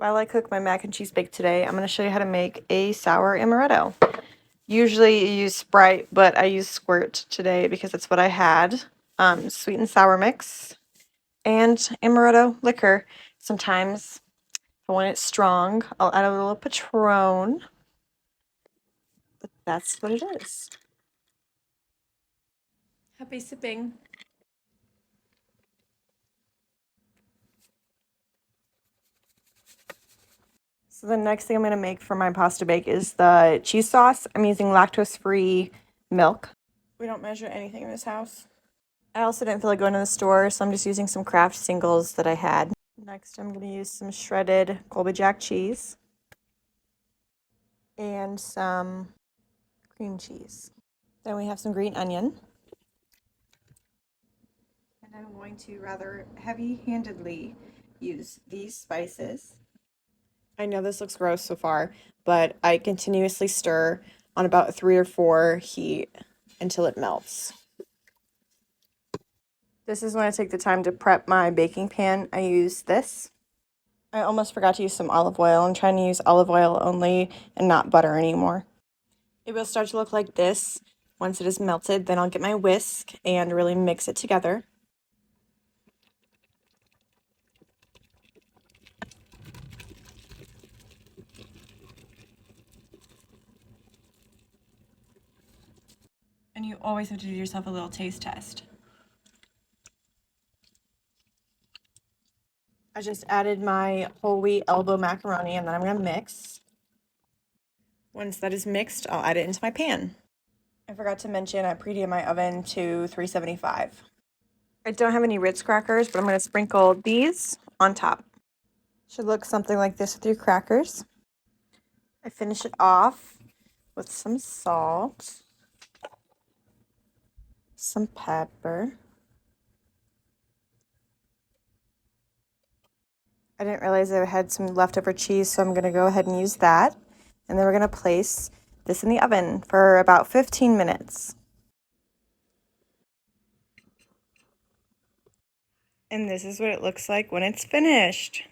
While I cook my mac and cheese bake today, I'm going to show you how to make a sour amaretto. Usually you use Sprite, but I use Squirt today because that's what I had. Sweet and sour mix and amaretto liquor. Sometimes when it's strong, I'll add a little Patron. But that's what it is. Happy sipping. So the next thing I'm going to make for my pasta bake is the cheese sauce. I'm using lactose-free milk. We don't measure anything in this house. I also didn't feel like going to the store, so I'm just using some Kraft singles that I had. Next, I'm going to use some shredded Colby Jack cheese and some cream cheese. Then we have some green onion. And I'm going to rather heavy-handedly use these spices. I know this looks gross so far, but I continuously stir on about 3 or 4 heat until it melts. This is when I take the time to prep my baking pan. I use this. I almost forgot to use some olive oil. I'm trying to use olive oil only and not butter anymore. It will start to look like this once it is melted. Then I'll get my whisk and really mix it together. And you always have to do yourself a little taste test. I just added my whole wheat elbow macaroni and then I'm going to mix. Once that is mixed, I'll add it into my pan. I forgot to mention I preheated my oven to 375. I don't have any Ritz crackers, but I'm going to sprinkle these on top. Should look something like this with your crackers. I finish it off with some salt, some pepper. I didn't realize I had some leftover cheese, so I'm going to go ahead and use that. And then we're going to place this in the oven for about 15 minutes. And this is what it looks like when it's finished.